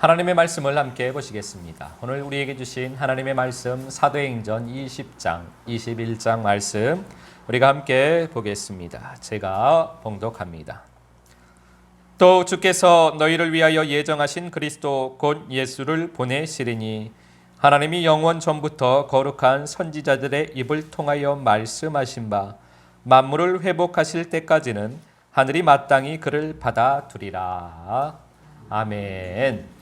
하나님의 말씀을 함께 보시겠습니다. 오늘 우리에게 주신 하나님의 말씀 사도행전 20장, 21장 말씀 우리가 함께 보겠습니다. 제가 봉독합니다. 또 주께서 너희를 위하여 예정하신 그리스도 곧 예수를 보내시리니 하나님이 영원 전부터 거룩한 선지자들의 입을 통하여 말씀하신 바 만물을 회복하실 때까지는 하늘이 마땅히 그를 받아두리라. 아멘.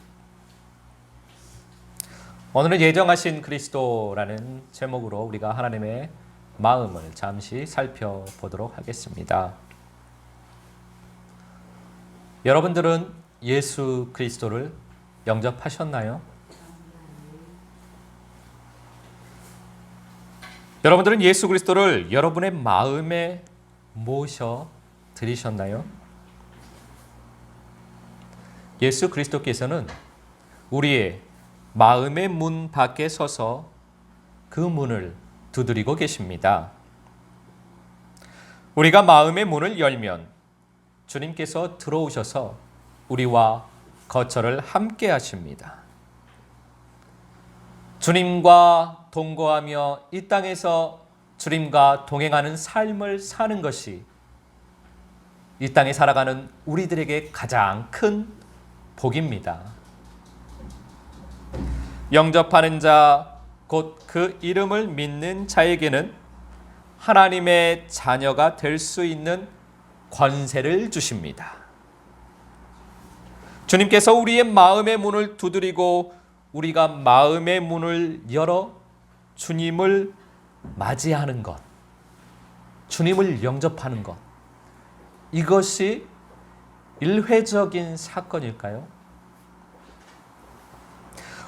오늘은 예정하신 그리스도라는 제목으로 우리가 하나님의 마음을 잠시 살펴보도록 하겠습니다. 여러분들은 예수 그리스도를 영접하셨나요? 여러분들은 예수 그리스도를 여러분의 마음에 모셔 드리셨나요? 예수 그리스도께서는 우리의 마음의 문 밖에 서서 그 문을 두드리고 계십니다. 우리가 마음의 문을 열면 주님께서 들어오셔서 우리와 거처를 함께 하십니다. 주님과 동거하며 이 땅에서 주님과 동행하는 삶을 사는 것이 이 땅에 살아가는 우리들에게 가장 큰 복입니다. 영접하는 자, 곧 그 이름을 믿는 자에게는 하나님의 자녀가 될 수 있는 권세를 주십니다. 주님께서 우리의 마음의 문을 두드리고 우리가 마음의 문을 열어 주님을 맞이하는 것, 주님을 영접하는 것, 이것이 일회적인 사건일까요?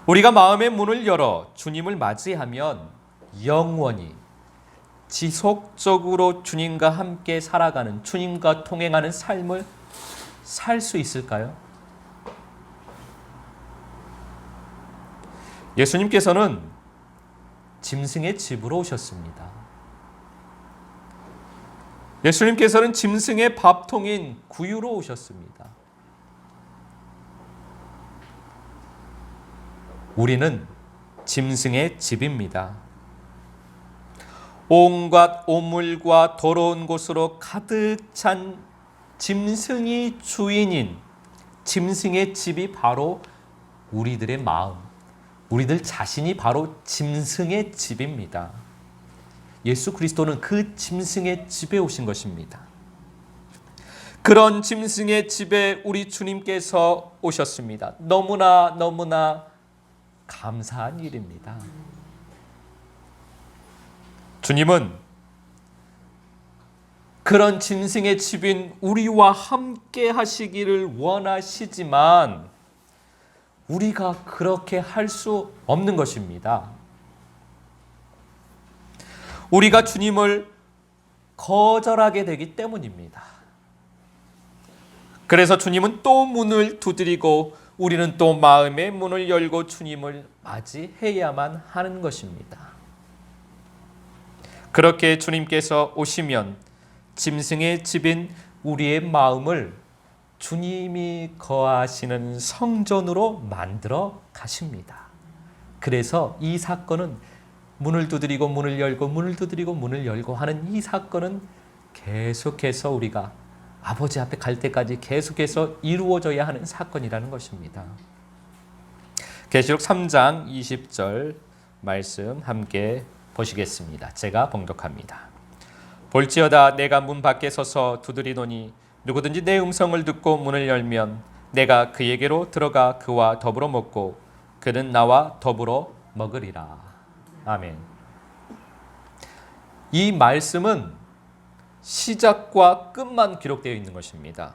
우리가 마음의 문을 열어 주님을 맞이하면 영원히 지속적으로 주님과 함께 살아가는, 주님과 동행하는 삶을 살 수 있을까요? 예수님께서는 짐승의 집으로 오셨습니다. 예수님께서는 짐승의 밥통인 구유로 오셨습니다. 우리는 짐승의 집입니다. 온갖 오물과 더러운 곳으로 가득 찬 짐승이 주인인 짐승의 집이 바로 우리들의 마음, 우리들 자신이 바로 짐승의 집입니다. 예수 그리스도는 그 짐승의 집에 오신 것입니다. 그런 짐승의 집에 우리 주님께서 오셨습니다. 너무나 감사한 일입니다. 주님은 그런 짐승의 집인 우리와 함께 하시기를 원하시지만 우리가 그렇게 할 수 없는 것입니다. 우리가 주님을 거절하게 되기 때문입니다. 그래서 주님은 또 문을 두드리고 우리는 또 마음의 문을 열고 주님을 맞이해야만 하는 것입니다. 그렇게 주님께서 오시면 짐승의 집인 우리의 마음을 주님이 거하시는 성전으로 만들어 가십니다. 그래서 이 사건은 문을 두드리고 문을 열고 문을 두드리고 문을 열고 하는 이 사건은 계속해서 우리가 아버지 앞에 갈 때까지 계속해서 이루어져야 하는 사건이라는 것입니다. 계시록 3장 20절 말씀 함께 보시겠습니다. 제가 봉독합니다. 볼지어다 내가 문 밖에 서서 두드리노니 누구든지 내 음성을 듣고 문을 열면 내가 그에게로 들어가 그와 더불어 먹고 그는 나와 더불어 먹으리라. 아멘. 이 말씀은 시작과 끝만 기록되어 있는 것입니다.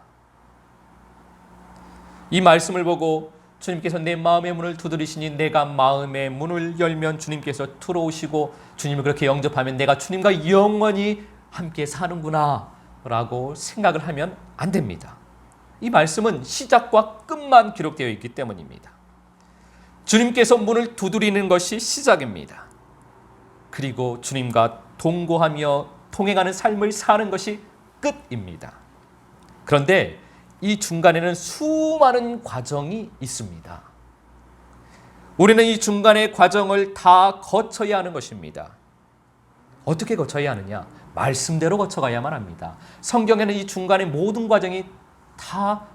이 말씀을 보고 주님께서 내 마음의 문을 두드리시니 내가 마음의 문을 열면 주님께서 들어오시고 주님을 그렇게 영접하면 내가 주님과 영원히 함께 사는구나 라고 생각을 하면 안 됩니다. 이 말씀은 시작과 끝만 기록되어 있기 때문입니다. 주님께서 문을 두드리는 것이 시작입니다. 그리고 주님과 동거하며 통행하는 삶을 사는 것이 끝입니다. 그런데 이 중간에는 수많은 과정이 있습니다. 우리는 이 중간의 과정을 다 거쳐야 하는 것입니다. 어떻게 거쳐야 하느냐? 말씀대로 거쳐가야만 합니다. 성경에는 이 중간의 모든 과정이 다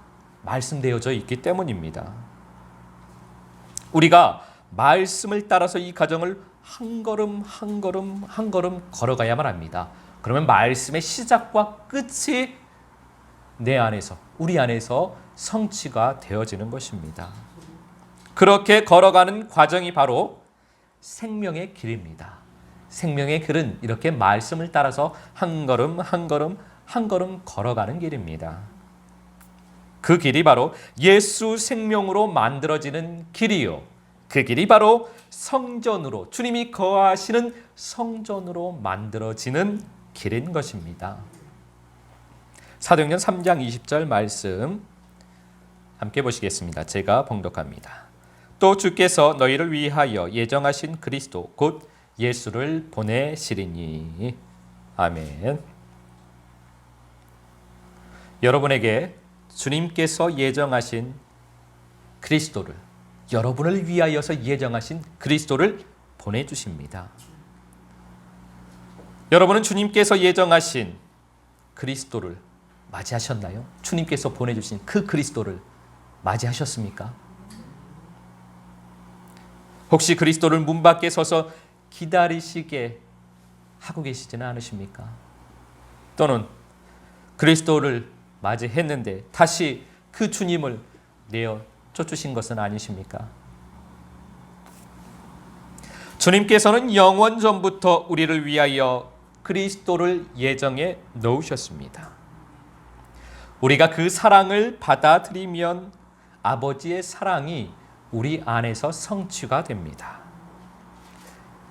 말씀되어져 있기 때문입니다. 우리가 말씀을 따라서 이 과정을 한 걸음 한 걸음 한 걸음 걸어가야만 합니다. 그러면 말씀의 시작과 끝이 내 안에서, 우리 안에서 성취가 되어지는 것입니다. 그렇게 걸어가는 과정이 바로 생명의 길입니다. 생명의 길은 이렇게 말씀을 따라서 한 걸음 한 걸음 한 걸음 걸어가는 길입니다. 그 길이 바로 예수 생명으로 만들어지는 길이요. 그 길이 바로 성전으로, 주님이 거하시는 성전으로 만들어지는 길인 것입니다. 사도행전 3장 20절 말씀 함께 보시겠습니다. 제가 봉독합니다. 또 주께서 너희를 위하여 예정하신 그리스도 곧 예수를 보내시리니. 아멘. 여러분에게 주님께서 예정하신 그리스도를, 여러분을 위하여서 예정하신 그리스도를 보내주십니다. 여러분은 주님께서 예정하신 그리스도를 맞이하셨나요? 주님께서 보내주신 그 그리스도를 맞이하셨습니까? 혹시 그리스도를 문 밖에 서서 기다리시게 하고 계시지는 않으십니까? 또는 그리스도를 맞이했는데 다시 그 주님을 내어 쫓으신 것은 아니십니까? 주님께서는 영원 전부터 우리를 위하여 그리스도를 예정해 놓으셨습니다. 우리가 그 사랑을 받아들이면 아버지의 사랑이 우리 안에서 성취가 됩니다.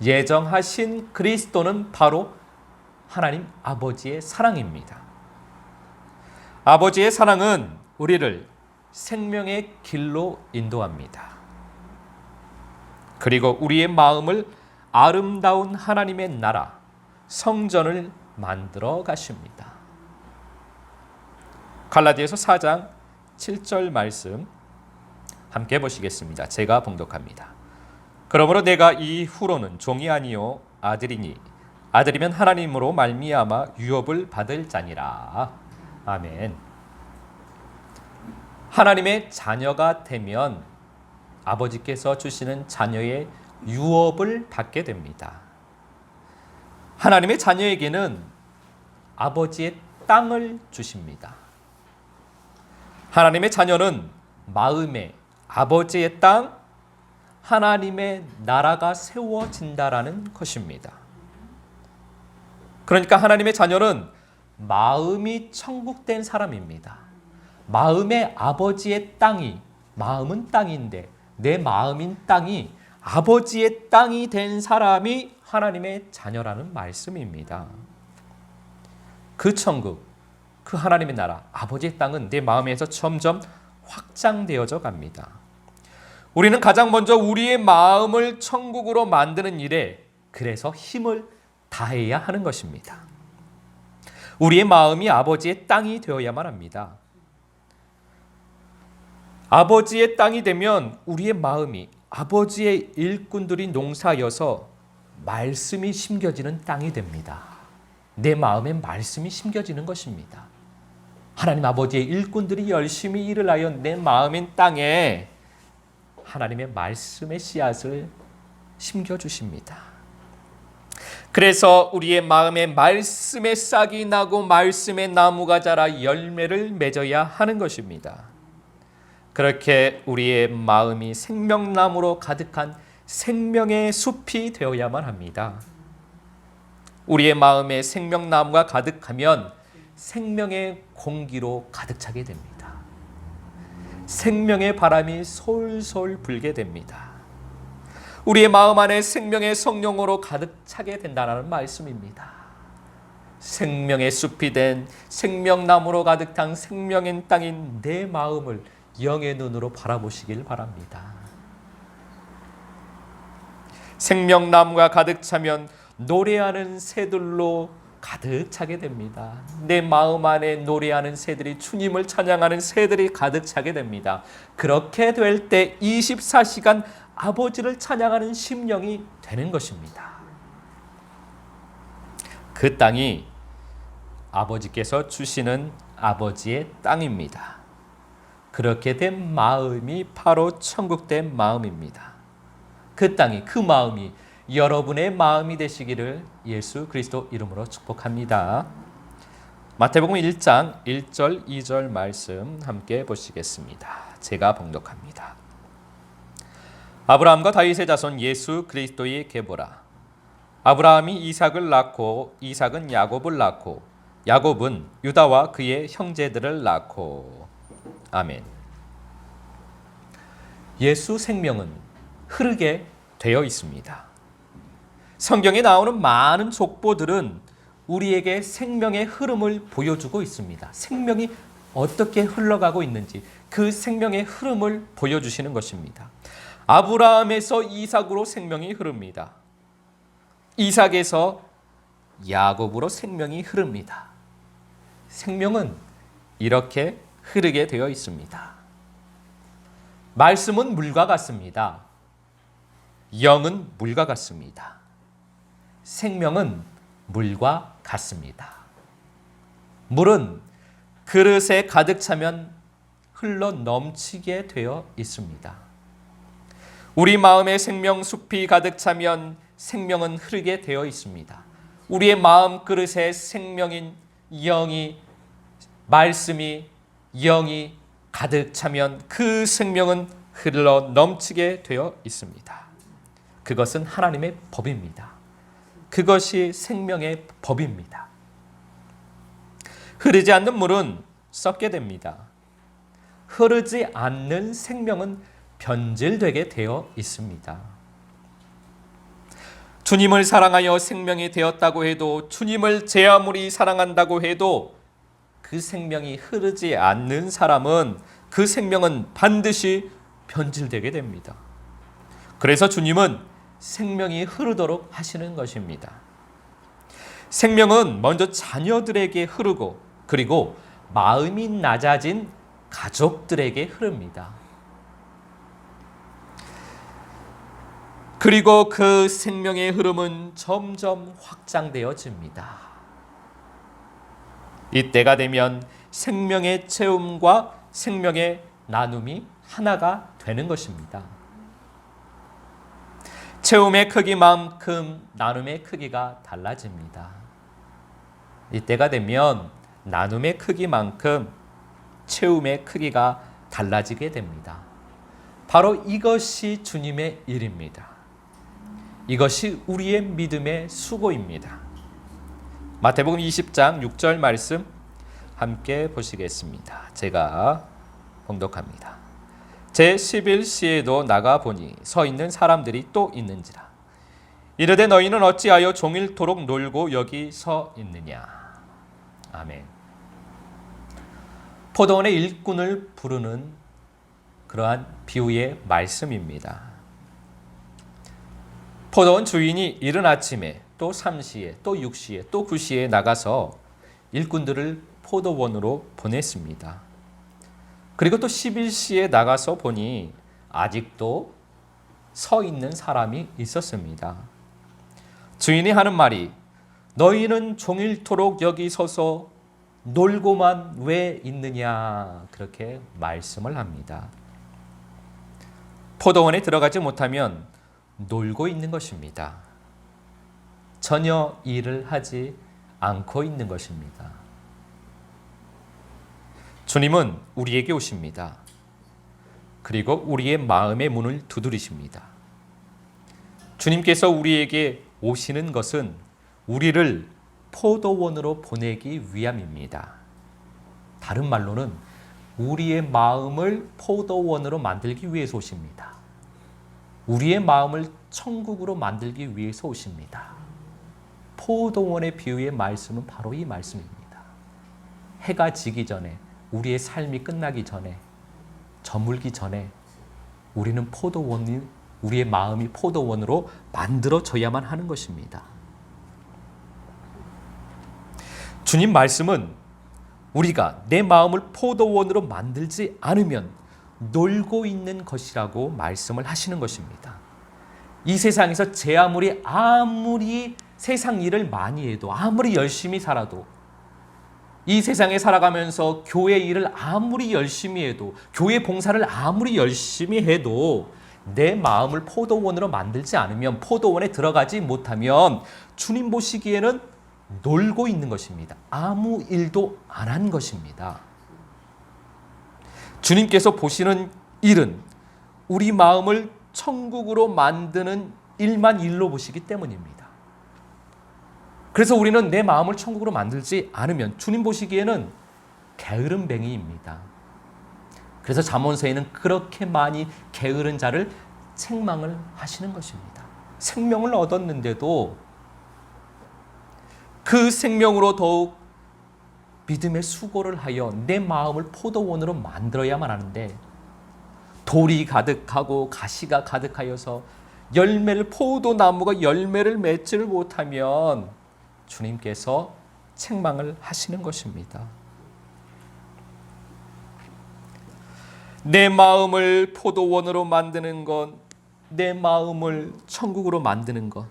예정하신 그리스도는 바로 하나님 아버지의 사랑입니다. 아버지의 사랑은 우리를 생명의 길로 인도합니다. 그리고 우리의 마음을 아름다운 하나님의 나라, 성전을 만들어 가십니다. 갈라디아서 4장 7절 말씀 함께 보시겠습니다. 제가 봉독합니다. 그러므로 내가 이후로는 종이 아니요 아들이니 아들이면 하나님으로 말미암아 유업을 받을 자니라. 아멘. 하나님의 자녀가 되면 아버지께서 주시는 자녀의 유업을 받게 됩니다. 하나님의 자녀에게는 아버지의 땅을 주십니다. 하나님의 자녀는 마음에 아버지의 땅, 하나님의 나라가 세워진다라는 것입니다. 그러니까 하나님의 자녀는 마음이 천국된 사람입니다. 마음의 아버지의 땅이, 마음은 땅인데 내 마음인 땅이 아버지의 땅이 된 사람이 하나님의 자녀라는 말씀입니다. 그 천국, 그 하나님의 나라, 아버지의 땅은 내 마음에서 점점 확장되어져 갑니다. 우리는 가장 먼저 우리의 마음을 천국으로 만드는 일에 그래서 힘을 다해야 하는 것입니다. 우리의 마음이 아버지의 땅이 되어야만 합니다. 아버지의 땅이 되면 우리의 마음이 아버지의 일꾼들이 농사여서 말씀이 심겨지는 땅이 됩니다. 내 마음에 말씀이 심겨지는 것입니다. 하나님 아버지의 일꾼들이 열심히 일을 하여 내 마음인 땅에 하나님의 말씀의 씨앗을 심겨주십니다. 그래서 우리의 마음에 말씀의 싹이 나고 말씀의 나무가 자라 열매를 맺어야 하는 것입니다. 그렇게 우리의 마음이 생명나무로 가득한 생명의 숲이 되어야만 합니다. 우리의 마음에 생명나무가 가득하면 생명의 공기로 가득 차게 됩니다. 생명의 바람이 솔솔 불게 됩니다. 우리의 마음 안에 생명의 성령으로 가득 차게 된다는 말씀입니다. 생명의 숲이 된 생명나무로 가득 찬 생명의 땅인 내 마음을 영의 눈으로 바라보시길 바랍니다. 생명나무가 가득 차면 노래하는 새들로 가득 차게 됩니다. 내 마음 안에 노래하는 새들이, 주님을 찬양하는 새들이 가득 차게 됩니다. 그렇게 될 때 24시간 아버지를 찬양하는 심령이 되는 것입니다. 그 땅이 아버지께서 주시는 아버지의 땅입니다. 그렇게 된 마음이 바로 천국된 마음입니다. 그 땅이, 그 마음이 여러분의 마음이 되시기를 예수 그리스도 이름으로 축복합니다. 마태복음 1장 1절 2절 말씀 함께 보시겠습니다. 제가 봉독합니다. 아브라함과 다윗의 자손 예수 그리스도의 계보라. 아브라함이 이삭을 낳고 이삭은 야곱을 낳고 야곱은 유다와 그의 형제들을 낳고. 아멘. 예수 생명은 흐르게 되어 있습니다. 성경에 나오는 많은 족보들은 우리에게 생명의 흐름을 보여주고 있습니다. 생명이 어떻게 흘러가고 있는지 그 생명의 흐름을 보여주시는 것입니다. 아브라함에서 이삭으로 생명이 흐릅니다. 이삭에서 야곱으로 생명이 흐릅니다. 생명은 이렇게 흐르게 되어 있습니다. 말씀은 물과 같습니다. 영은 물과 같습니다. 생명은 물과 같습니다. 물은 그릇에 가득 차면 흘러 넘치게 되어 있습니다. 우리 마음에 생명 숲이 가득 차면 생명은 흐르게 되어 있습니다. 우리의 마음 그릇에 생명인 영이, 말씀이, 영이 가득 차면 그 생명은 흘러 넘치게 되어 있습니다. 그것은 하나님의 법입니다. 그것이 생명의 법입니다. 흐르지 않는 물은 썩게 됩니다. 흐르지 않는 생명은 변질되게 되어 있습니다. 주님을 사랑하여 생명이 되었다고 해도, 주님을 제 아무리 사랑한다고 해도 그 생명이 흐르지 않는 사람은 그 생명은 반드시 변질되게 됩니다. 그래서 주님은 생명이 흐르도록 하시는 것입니다. 생명은 먼저 자녀들에게 흐르고 그리고 마음이 낮아진 가족들에게 흐릅니다. 그리고 그 생명의 흐름은 점점 확장되어집니다. 이때가 되면 생명의 채움과 생명의 나눔이 하나가 되는 것입니다. 채움의 크기만큼 나눔의 크기가 달라집니다. 이때가 되면 나눔의 크기만큼 채움의 크기가 달라지게 됩니다. 바로 이것이 주님의 일입니다. 이것이 우리의 믿음의 수고입니다. 마태복음 20장 6절 말씀 함께 보시겠습니다. 제가 봉독합니다. 제11시에도 나가보니 서 있는 사람들이 또 있는지라. 이르되 너희는 어찌하여 종일토록 놀고 여기 서 있느냐. 아멘. 포도원의 일꾼을 부르는 그러한 비유의 말씀입니다. 포도원 주인이 이른 아침에 또 3시에 또 6시에 또 9시에 나가서 일꾼들을 포도원으로 보냈습니다. 그리고 또 11시에 나가서 보니 아직도 서 있는 사람이 있었습니다. 주인이 하는 말이 너희는 종일토록 여기 서서 놀고만 왜 있느냐, 그렇게 말씀을 합니다. 포도원에 들어가지 못하면 놀고 있는 것입니다. 전혀 일을 하지 않고 있는 것입니다. 주님은 우리에게 오십니다. 그리고 우리의 마음의 문을 두드리십니다. 주님께서 우리에게 오시는 것은 우리를 포도원으로 보내기 위함입니다. 다른 말로는 우리의 마음을 포도원으로 만들기 위해서 오십니다. 우리의 마음을 천국으로 만들기 위해서 오십니다. 포도원의 비유의 말씀은 바로 이 말씀입니다. 해가 지기 전에, 우리의 삶이 끝나기 전에, 저물기 전에 우리는 우리의 마음이 포도원으로 만들어져야만 하는 것입니다. 주님 말씀은 우리가 내 마음을 포도원으로 만들지 않으면 놀고 있는 것이라고 말씀을 하시는 것입니다. 이 세상에서 제 아무리 세상 일을 많이 해도, 아무리 열심히 살아도, 이 세상에 살아가면서 교회 일을 아무리 열심히 해도, 교회 봉사를 아무리 열심히 해도 내 마음을 포도원으로 만들지 않으면, 포도원에 들어가지 못하면 주님 보시기에는 놀고 있는 것입니다. 아무 일도 안 한 것입니다. 주님께서 보시는 일은 우리 마음을 천국으로 만드는 일만 일로 보시기 때문입니다. 그래서 우리는 내 마음을 천국으로 만들지 않으면 주님 보시기에는 게으름뱅이입니다. 그래서 잠언서에는 그렇게 많이 게으른 자를 책망을 하시는 것입니다. 생명을 얻었는데도 그 생명으로 더욱 믿음의 수고를 하여 내 마음을 포도원으로 만들어야만 하는데, 돌이 가득하고 가시가 가득하여서 포도나무가 열매를 맺지를 못하면 주님께서 책망을 하시는 것입니다. 내 마음을 포도원으로 만드는 것, 내 마음을 천국으로 만드는 것,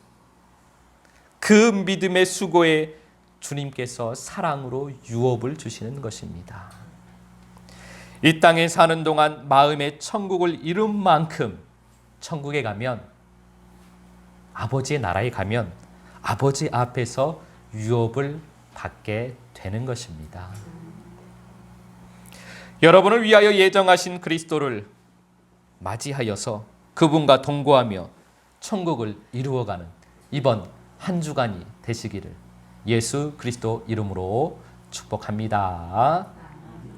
그 믿음의 수고에 주님께서 사랑으로 유업을 주시는 것입니다. 이 땅에 사는 동안 마음의 천국을 이룬 만큼 천국에 가면, 아버지의 나라에 가면 아버지 앞에서 유업을 받게 되는 것입니다. 여러분을 위하여 예정하신 그리스도를 맞이하여서 그분과 동거하며 천국을 이루어가는 이번 한 주간이 되시기를 예수 그리스도 이름으로 축복합니다.